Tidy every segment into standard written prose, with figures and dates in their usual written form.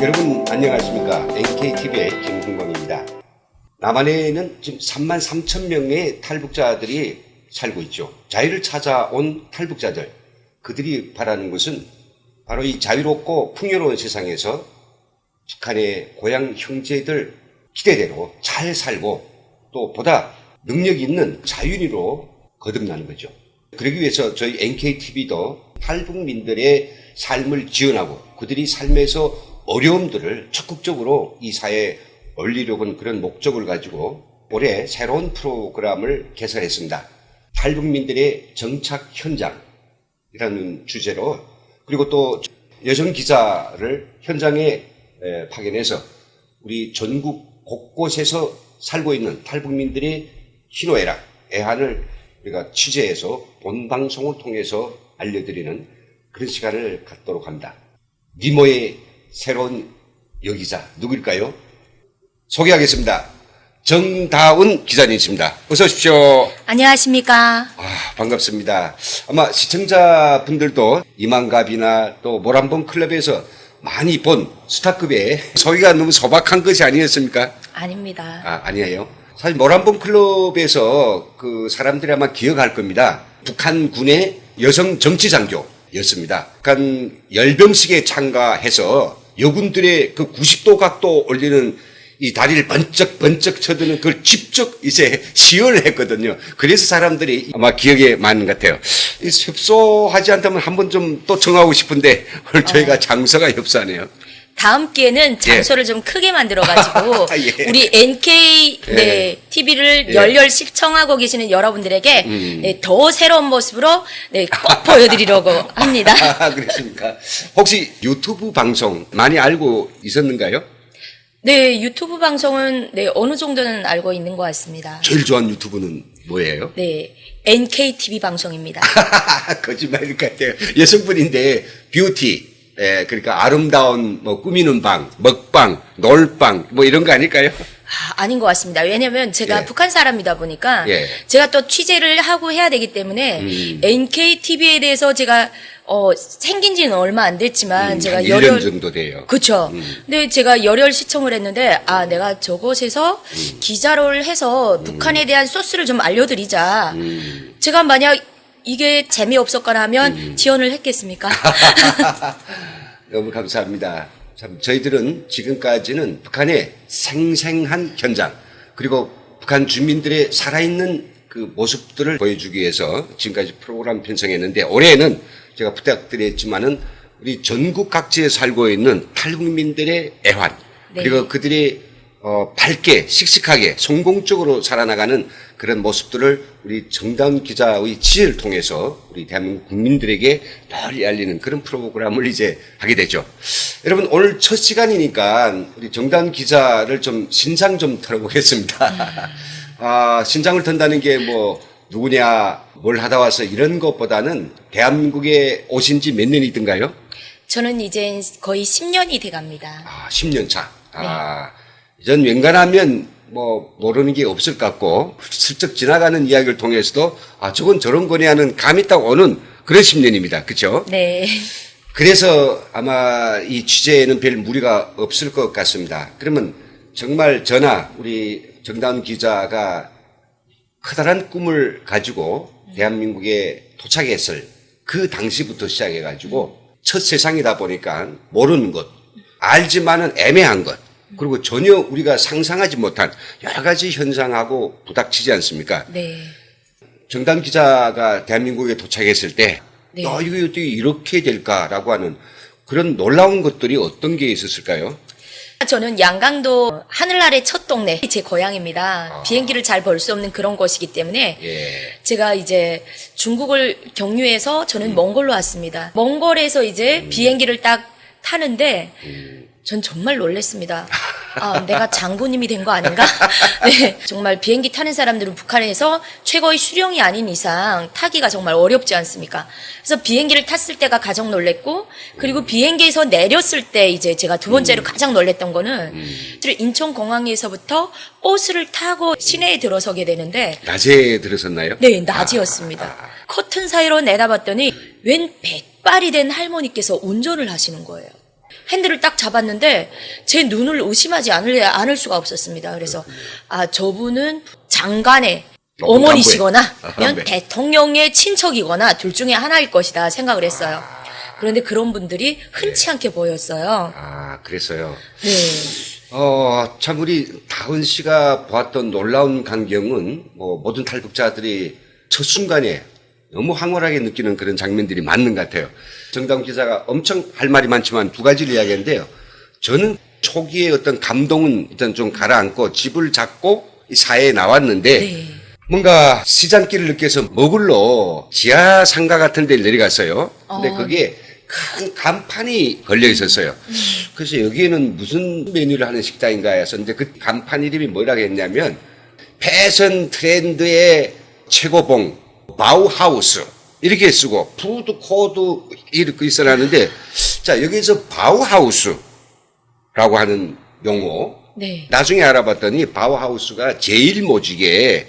여러분 안녕하십니까. NKTV의 김흥광입니다. 남한에는 지금 33,000명의 탈북자들이 살고 있죠. 자유를 찾아온 탈북자들, 그들이 바라는 것은 바로 이 자유롭고 풍요로운 세상에서 북한의 고향 형제들 기대대로 잘 살고 또 보다 능력 있는 자유인으로 거듭나는 거죠. 그러기 위해서 저희 NKTV도 탈북민들의 삶을 지원하고 그들이 삶에서 어려움들을 적극적으로 이 사회에 올리려고 하는 그런 목적을 가지고 올해 새로운 프로그램을 개설했습니다. 탈북민들의 정착 현장이라는 주제로, 그리고 또 여성 기자를 현장에 파견해서 우리 전국 곳곳에서 살고 있는 탈북민들의 희노애락, 애환을 우리가 취재해서 본방송을 통해서 알려드리는 그런 시간을 갖도록 합니다. 니모의 새로운 여기자 누구일까요? 소개하겠습니다. 정다운 기자님이십니다. 어서 오십시오. 안녕하십니까. 반갑습니다. 아마 시청자분들도 이만갑이나 또 모란봉 클럽에서 많이 본 스타급의 소개가 너무 소박한 것이 아니었습니까? 아닙니다. 아니에요. 사실 모란봉 클럽에서 그 사람들이 아마 기억할 겁니다. 북한군의 여성 정치장교였습니다. 북한 열병식에 참가해서 여군들의 그 90도 각도 올리는 이 다리를 번쩍번쩍 쳐드는 그걸 직접 이제 시연을 했거든요. 그래서 사람들이 아마 기억에 많은 것 같아요. 협소하지 않다면 한번 좀 또 청하고 싶은데 오늘 저희가 장소가 협소하네요. 다음 기회는 장소를 좀 크게 만들어가지고 예. 우리 NK TV를 열렬 시청하고 계시는 여러분들에게 더 새로운 모습으로 꼭 보여드리려고 합니다. 그렇습니까? 혹시 유튜브 방송 많이 알고 있었는가요? 네, 유튜브 방송은 어느 정도는 알고 있는 것 같습니다. 제일 좋아하는 유튜브는 뭐예요? 네, NK TV 방송입니다. 거짓말일 것 같아요. 여성분인데 뷰티, 그러니까 아름다운 뭐 꾸미는 방, 먹방, 놀방 뭐 이런 거 아닐까요? 아닌 것 같습니다. 왜냐면 제가 북한 사람이다 보니까 제가 또 취재를 하고 해야 되기 때문에 NK TV에 대해서 제가 생긴 지는 얼마 안 됐지만 제가 1년 정도 돼요. 그렇죠. 근데 제가 열혈 시청을 했는데 내가 저곳에서 기자를 해서 북한에 대한 소스를 좀 알려드리자. 제가 만약 이게 재미없었거나 하면 지원을 했겠습니까? 너무 감사합니다. 참 저희들은 지금까지는 북한의 생생한 현장, 그리고 북한 주민들의 살아있는 그 모습들을 보여주기 위해서 지금까지 프로그램 편성했는데, 올해는 제가 부탁드렸지만은 우리 전국 각지에 살고 있는 탈북민들의 애환, 그리고 그들이 밝게 씩씩하게 성공적으로 살아나가는 그런 모습들을 우리 정다운 기자의 취재를 통해서 우리 대한민국 국민들에게 널리 알리는 그런 프로그램을 이제 하게 되죠. 여러분, 오늘 첫 시간이니까 우리 정다운 기자를 좀 신상 좀 털어보겠습니다. 신상을 턴다는 게 뭐 누구냐, 뭘 하다 와서 이런 것보다는 대한민국에 오신 지 몇 년이든가요? 저는 이제 거의 10년이 돼갑니다. 10년 차. 전 웬간하면 뭐 모르는 게 없을 것 같고 슬쩍 지나가는 이야기를 통해서도 저건 저런 거네 하는 감이 딱 오는 그런 10년입니다. 그렇죠? 네. 그래서 아마 이 취재에는 별 무리가 없을 것 같습니다. 그러면 정말 저나 우리 정다운 기자가 커다란 꿈을 가지고 대한민국에 도착했을 그 당시부터 시작해가지고 첫 세상이다 보니까 모르는 것, 알지만은 애매한 것, 그리고 전혀 우리가 상상하지 못한 여러 가지 현상하고 부닥치지 않습니까? 네. 정다운 기자가 대한민국에 도착했을 때, 이거 어떻게 이렇게 될까라고 하는 그런 놀라운 것들이 어떤 게 있었을까요? 저는 양강도 하늘 아래 첫 동네, 제 고향입니다. 비행기를 잘 벌 수 없는 그런 곳이기 때문에 제가 이제 중국을 경유해서 저는 몽골로 왔습니다. 몽골에서 이제 비행기를 딱 타는데 전 정말 놀랐습니다. 내가 장군님이 된 거 아닌가? 네, 정말 비행기 타는 사람들은 북한에서 최고의 수령이 아닌 이상 타기가 정말 어렵지 않습니까? 그래서 비행기를 탔을 때가 가장 놀랬고, 그리고 비행기에서 내렸을 때 이제 제가 두 번째로 가장 놀랬던 거는 인천공항에서부터 버스를 타고 시내에 들어서게 되는데, 낮에 들어섰나요? 네, 낮이었습니다. 커튼 사이로 내다봤더니 웬 백발이 된 할머니께서 운전을 하시는 거예요. 핸들을 딱 잡았는데 제 눈을 의심하지 않을 수가 없었습니다. 그래서 저분은 장관의 어머니시거나 아니면 대통령의 친척이거나 둘 중에 하나일 것이다 생각을 했어요. 그런데 그런 분들이 흔치 않게 보였어요. 그랬어요. 네. 참 우리 다은 씨가 보았던 놀라운 광경은 모든 탈북자들이 첫 순간에 너무 황홀하게 느끼는 그런 장면들이 맞는 것 같아요. 정다운 기자가 엄청 할 말이 많지만 두 가지를 이야기했는데요. 저는 초기에 어떤 감동은 일단 좀 가라앉고 집을 잡고 이 사회에 나왔는데 네. 뭔가 시장길을 느껴서 먹으러 지하 상가 같은 데를 내려갔어요. 근데 그게 큰 간판이 걸려 있었어요. 그래서 여기에는 무슨 메뉴를 하는 식당인가 해서 근데 그 간판 이름이 뭐라고 했냐면 패션 트렌드의 최고봉 바우하우스 이렇게 쓰고 푸드 코드 이렇게 있어놨는데 자 여기서 바우하우스라고 하는 용어 네. 나중에 알아봤더니 바우하우스가 제일 모직의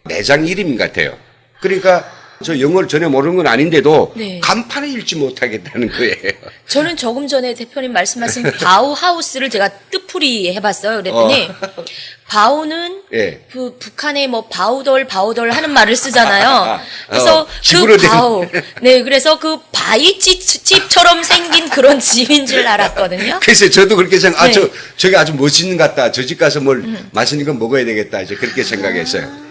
매장 이름인 것 같아요. 그러니까 저 영어를 전혀 모르는 건 아닌데도 네. 간판을 읽지 못하겠다는 거예요. 저는 조금 전에 대표님 말씀하신 바우하우스를 제가 뜻풀이 해봤어요. 그랬더니 바우는 예. 그 북한에 뭐 바우덜 하는 말을 쓰잖아요. 그래서 집으로 그 바우, 네, 그래서 그 바위집처럼 생긴 그런 집인 줄 알았거든요. 그래서 저도 그렇게 생각, 네. 저게 아주 멋있는 것 같다. 저 집 가서 뭘 맛있는 거 먹어야 되겠다. 이제 그렇게 생각했어요.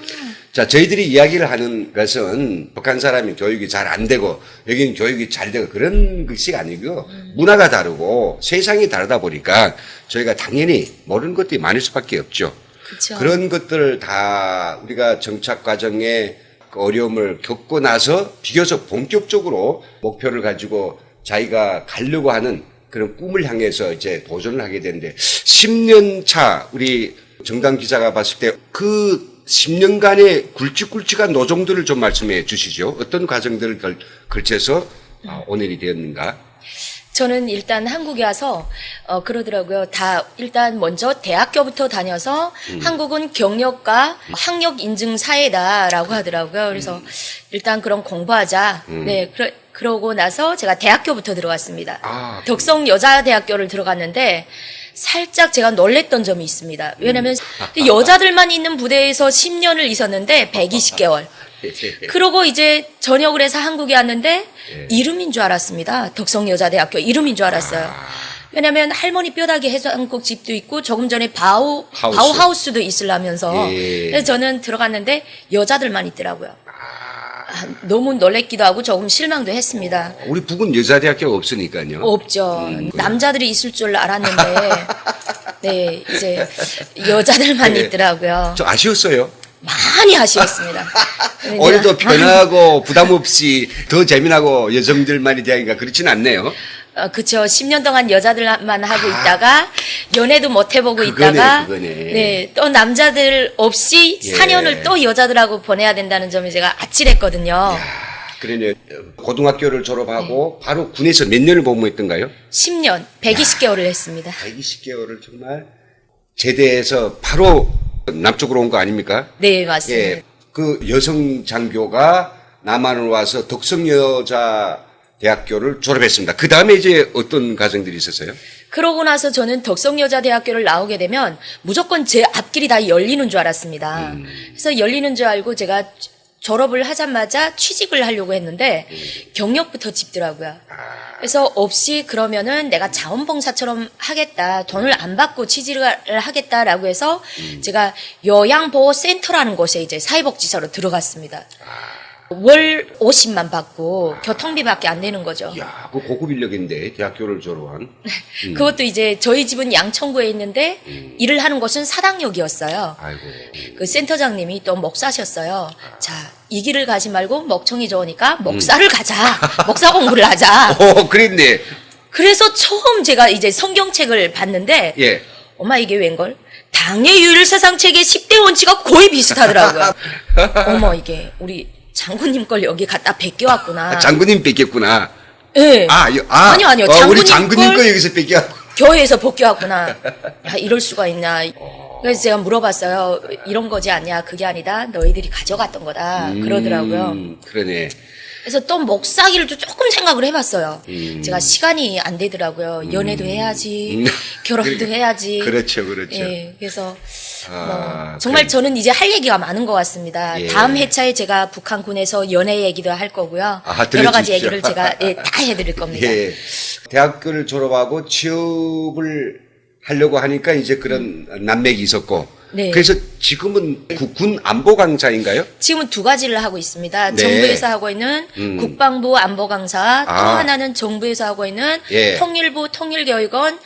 자, 저희들이 이야기를 하는 것은 북한 사람이 교육이 잘 안 되고 여기는 교육이 잘 되고 그런 것이 아니고 문화가 다르고 세상이 다르다 보니까 저희가 당연히 모르는 것들이 많을 수밖에 없죠. 그쵸. 그런 것들을 다 우리가 정착 과정에 그 어려움을 겪고 나서 비교적 본격적으로 목표를 가지고 자기가 가려고 하는 그런 꿈을 향해서 이제 도전을 하게 되는데 10년 차 우리 정당 기자가 봤을 때 그 10년간의 굵직굵직한 노정들을 좀 말씀해 주시죠. 어떤 과정들을 걸쳐서 오늘이 되었는가? 저는 일단 한국에 와서 그러더라고요. 다 일단 먼저 대학교부터 다녀서 한국은 경력과 학력 인증 사회다라고 하더라고요. 그래서 일단 그럼 공부하자. 네, 그러고 나서 제가 대학교부터 들어갔습니다. 덕성 여자대학교를 들어갔는데 살짝 제가 놀랬던 점이 있습니다. 왜냐하면 여자들만 있는 부대에서 10년을 있었는데 120개월. 그러고 이제 전역을 해서 한국에 왔는데 이름인 줄 알았습니다. 덕성여자대학교 이름인 줄 알았어요. 왜냐하면 할머니 뼈다귀 해장국 집도 있고 조금 전에 바우하우스도 있으려면서 그래서 저는 들어갔는데 여자들만 있더라고요. 너무 놀랬기도 하고 조금 실망도 했습니다. 우리 북은 여자대학교가 없으니까요. 없죠. 남자들이 있을 줄 알았는데 네 이제 여자들만 있더라고요. 좀 아쉬웠어요. 많이 아쉬웠습니다. 오히려 편하고 부담 없이 더 재미나고 여성들만이 대학인가 그렇진 않네요. 그쵸. 10년 동안 여자들만 하고 있다가 연애도 못 해보고 있다가 네, 또 남자들 없이 4년을 또 여자들하고 보내야 된다는 점이 제가 아찔했거든요. 그러네. 고등학교를 졸업하고 바로 군에서 몇 년을 복무했던가요? 10년, 120개월을 했습니다. 120개월을 정말 제대해서 바로 남쪽으로 온 거 아닙니까? 네, 맞습니다. 예. 그 여성 장교가 남한을 와서 덕성여자 대학교를 졸업했습니다. 그 다음에 이제 어떤 과정들이 있었어요? 그러고 나서 저는 덕성여자대학교를 나오게 되면 무조건 제 앞길이 다 열리는 줄 알았습니다. 그래서 열리는 줄 알고 제가 졸업을 하자마자 취직을 하려고 했는데 경력부터 짚더라고요. 그래서 없이 그러면은 내가 자원봉사처럼 하겠다. 돈을 안 받고 취직을 하겠다라고 해서 제가 요양보호센터라는 곳에 이제 사회복지사로 들어갔습니다. 월 50만 받고 교통비밖에 안 내는 거죠. 야, 그 고급 인력인데 대학교를 졸업한. 그것도 이제 저희 집은 양천구에 있는데 일을 하는 곳은 사당역이었어요. 아이고. 그 센터장님이 또 목사셨어요. 자, 이 길을 가지 말고 목청이 좋으니까 목사를 가자. 목사 공부를 하자. 그랬네. 그래서 처음 제가 이제 성경책을 봤는데 예. 엄마 이게 웬걸? 당의 유일세상 책의 10대 원칙과 거의 비슷하더라고요. 어머 이게 우리 장군님 걸 여기 갖다 베껴왔구나. 장군님 뺏겼구나. 네. 아니요. 우리 장군님 거 여기서 뺏겨왔고. 교회에서 벗겨왔구나. 야, 이럴 수가 있나. 그래서 제가 물어봤어요. 이런 거지 않냐. 그게 아니다. 너희들이 가져갔던 거다. 그러더라고요. 그러네. 그래서 또 먹사기를 조금 생각을 해봤어요. 제가 시간이 안 되더라고요. 연애도 해야지, 결혼도 해야지. 그렇죠, 그렇죠. 예, 그래서 아, 정말 저는 이제 할 얘기가 많은 것 같습니다. 예. 다음 회차에 제가 북한군에서 연애 얘기도 할 거고요. 아, 여러 가지 들려주십시오. 얘기를 제가 다 해드릴 겁니다. 예. 대학교를 졸업하고 취업을 하려고 하니까 이제 그런 난맥이 있었고. 네. 그래서 지금은 군 안보 강사인가요? 지금은 두 가지를 하고 있습니다. 네. 정부에서 하고 있는 국방부 안보 강사, 또 아. 하나는 정부에서 하고 있는 예. 통일부 통일교육원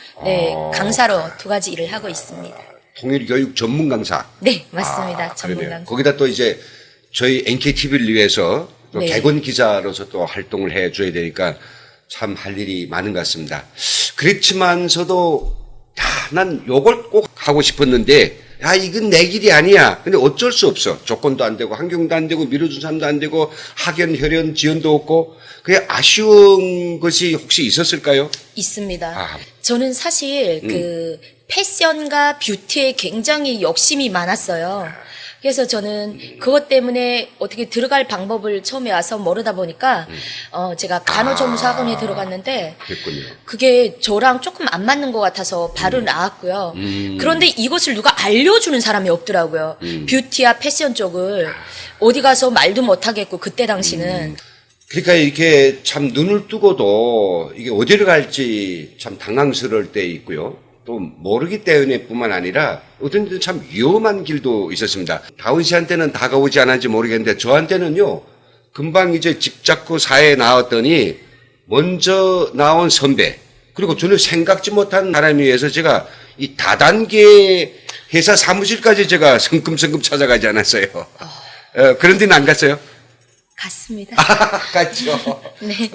강사로 두 가지 일을 하고 있습니다. 통일교육 전문 강사. 네, 맞습니다. 전문 그러네요. 강사. 거기다 또 이제 저희 NKTV를 위해서 또 네. 개건 기자로서 또 활동을 해 줘야 되니까 참 할 일이 많은 것 같습니다. 그렇지만서도 난 요걸 꼭 하고 싶었는데 이건 내 길이 아니야. 근데 어쩔 수 없어. 조건도 안 되고 환경도 안 되고 밀어준 사람도 안 되고 학연, 혈연, 지원도 없고 그게 아쉬운 것이 혹시 있었을까요? 있습니다. 아. 저는 사실 그 패션과 뷰티에 굉장히 욕심이 많았어요. 그래서 저는 그것 때문에 어떻게 들어갈 방법을 처음에 와서 모르다 보니까 제가 간호조무사학원에 들어갔는데 그랬군요. 그게 저랑 조금 안 맞는 것 같아서 바로 나왔고요. 그런데 이것을 누가 알려주는 사람이 없더라고요. 뷰티와 패션 쪽을 어디 가서 말도 못하겠고 그때 당시는 그러니까 이렇게 참 눈을 뜨고도 이게 어디를 갈지 참 당황스러울 때 있고요. 또 모르기 때문에 뿐만 아니라 어떤 때는 참 위험한 길도 있었습니다. 다운 씨한테는 다가오지 않았는지 모르겠는데 저한테는요. 금방 이제 집 잡고 사회에 나왔더니 먼저 나온 선배 그리고 전혀 생각지 못한 사람에 의해서 제가 이 다단계 회사 사무실까지 제가 성큼성큼 찾아가지 않았어요. 그런 데는 안 갔어요? 갔습니다. 갔죠. 네.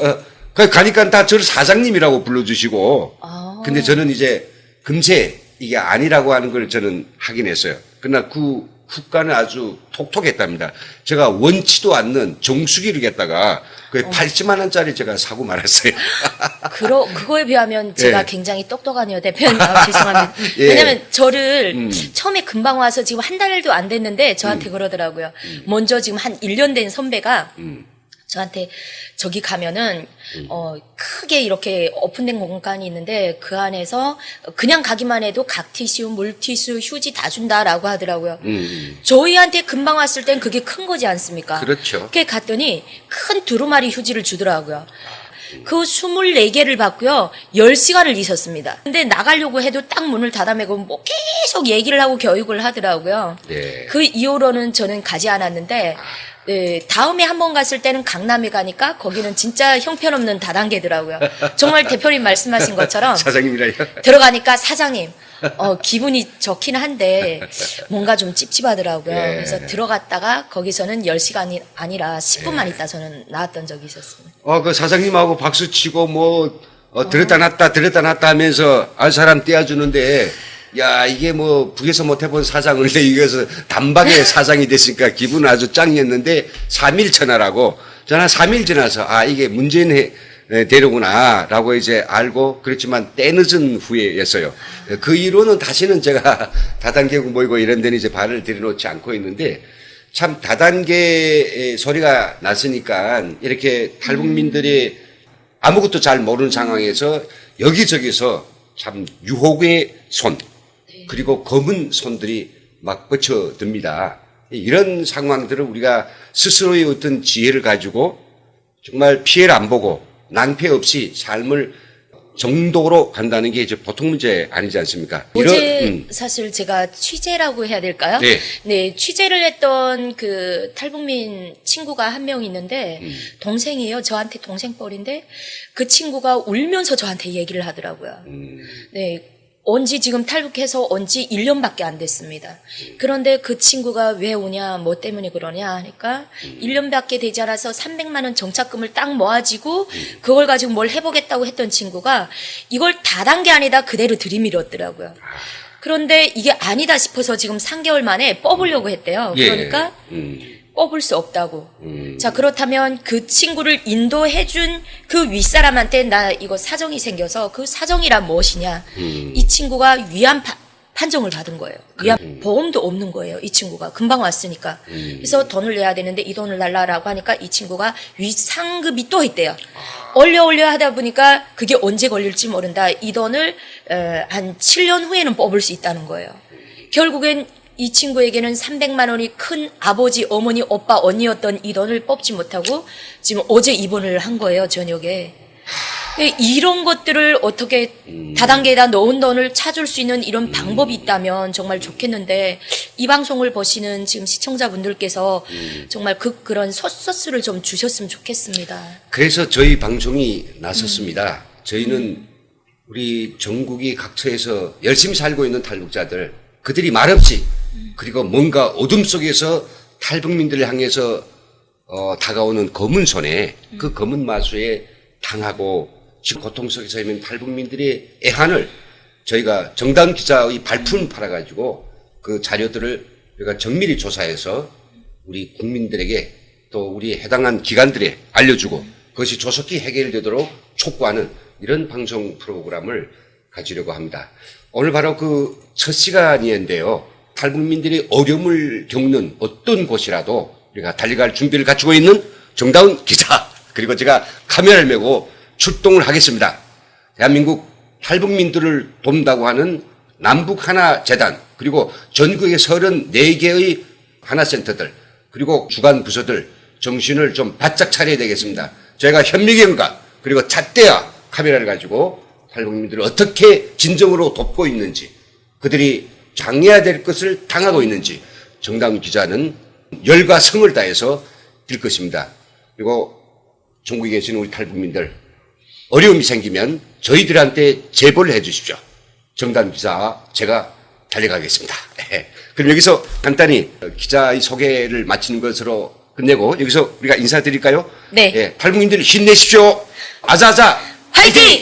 가니까 다 저를 사장님이라고 불러주시고 근데 저는 이제 금세 이게 아니라고 하는 걸 저는 확인했어요. 그러나 그 후과는 아주 톡톡했답니다. 제가 원치도 않는 정수기를 갖다가 그 80만 원짜리 제가 사고 말았어요. 그거에 비하면 제가 예. 굉장히 똑똑한 대표님 죄송합니다. 예. 왜냐면 저를 처음에 금방 와서 지금 한 달도 안 됐는데 저한테 그러더라고요. 먼저 지금 한 1년 된 선배가 저한테 저기 가면은 크게 이렇게 오픈된 공간이 있는데 그 안에서 그냥 가기만 해도 각티슈, 물티슈, 휴지 다 준다라고 하더라고요. 저희한테 금방 왔을 땐 그게 큰 거지 않습니까? 그렇죠. 그게 갔더니 큰 두루마리 휴지를 주더라고요. 그 24개를 받고요. 10시간을 있었습니다. 근데 나가려고 해도 딱 문을 닫아매고 뭐 계속 얘기를 하고 교육을 하더라고요. 네. 그 이후로는 저는 가지 않았는데 네, 다음에 한 번 갔을 때는 강남에 가니까 거기는 진짜 형편없는 다단계더라고요. 정말 대표님 말씀하신 것처럼 사장님이라요? 들어가니까 사장님 기분이 좋긴 한데 뭔가 좀 찝찝하더라고요. 예. 그래서 들어갔다가 거기서는 10시간이 아니라 10분만 있다 저는 나왔던 적이 있었습니다. 그 사장님하고 박수 치고 들었다 놨다 하면서 알 사람 떼어주는데 야, 이게 북에서 못 해본 사장을 이겨서 단박에 사장이 됐으니까 기분 아주 짱이었는데 3일 전화라고 전화 3일 지나서 이게 문재인 되는구나 라고 이제 알고 그렇지만 때늦은 후에였어요. 그 이후로는 다시는 제가 다단계고 뭐이고 이런 데는 이제 발을 들여놓지 않고 있는데 참 다단계 소리가 났으니까 이렇게 탈북민들이 아무것도 잘 모르는 상황에서 여기저기서 참 유혹의 손 그리고 검은 손들이 막 뻗쳐듭니다. 이런 상황들을 우리가 스스로의 어떤 지혜를 가지고 정말 피해를 안 보고 낭패 없이 삶을 정도로 간다는 게 이제 보통 문제 아니지 않습니까? 어제 사실 제가 취재라고 해야 될까요? 네. 네, 취재를 했던 그 탈북민 친구가 한 명 있는데 동생이에요. 저한테 동생뻘인데 그 친구가 울면서 저한테 얘기를 하더라고요. 네. 온지 지금 탈북해서 온지 1년밖에 안 됐습니다. 그런데 그 친구가 왜 오냐, 뭐 때문에 그러냐 하니까 1년밖에 되지 않아서 300만 원 정착금을 딱 모아지고 그걸 가지고 뭘 해보겠다고 했던 친구가 이걸 다단계 아니다 그대로 들이밀었더라고요. 그런데 이게 아니다 싶어서 지금 3개월 만에 뽑으려고 했대요. 그러니까 뽑을 수 없다고. 자, 그렇다면 그 친구를 인도해준 그 윗사람한테 나 이거 사정이 생겨서 그 사정이란 무엇이냐. 이 친구가 위안 판정을 받은 거예요. 보험도 없는 거예요. 이 친구가 금방 왔으니까. 그래서 돈을 내야 되는데 이 돈을 달라라고 하니까 이 친구가 위상급이 또 있대요. 올려 하다 보니까 그게 언제 걸릴지 모른다. 이 돈을 한 7년 후에는 뽑을 수 있다는 거예요. 결국엔 이 친구에게는 300만 원이 큰 아버지, 어머니, 오빠, 언니였던 이 돈을 뽑지 못하고 지금 어제 입원을 한 거예요, 저녁에. 이런 것들을 어떻게 다단계에다 넣은 돈을 찾을 수 있는 이런 방법이 있다면 정말 좋겠는데 이 방송을 보시는 지금 시청자분들께서 정말 그런 소스를 좀 주셨으면 좋겠습니다. 그래서 저희 방송이 나섰습니다. 저희는 우리 전국이 각처에서 열심히 살고 있는 탈북자들, 그들이 말없이 그리고 뭔가 어둠 속에서 탈북민들을 향해서 다가오는 검은 손에 그 검은 마수에 당하고 지금 고통 속에서 있는 탈북민들의 애환을 저희가 정당 기자의 발품을 팔아가지고 그 자료들을 우리가 정밀히 조사해서 우리 국민들에게 또 우리 해당한 기관들에 알려주고 그것이 조속히 해결되도록 촉구하는 이런 방송 프로그램을 가지려고 합니다. 오늘 바로 그 첫 시간이었는데요. 탈북민들이 어려움을 겪는 어떤 곳이라도 우리가 달려갈 준비를 갖추고 있는 정다운 기자, 그리고 제가 카메라를 메고 출동을 하겠습니다. 대한민국 탈북민들을 돕는다고 하는 남북 하나 재단, 그리고 전국의 34개의 하나센터들, 그리고 주간 부서들 정신을 좀 바짝 차려야 되겠습니다. 저희가 현미경과 그리고 잣대와 카메라를 가지고 탈북민들을 어떻게 진정으로 돕고 있는지, 그들이 당해야 될 것을 당하고 있는지 정다운 기자는 열과 성을 다해서 뛸 것입니다. 그리고 전국에 계시는 우리 탈북민들 어려움이 생기면 저희들한테 제보를 해 주십시오. 정다운 기자와 제가 달려가겠습니다. 그럼 여기서 간단히 기자의 소개를 마치는 것으로 끝내고 여기서 우리가 인사드릴까요? 네. 예, 탈북민들 힘내십시오. 아자아자 화이팅!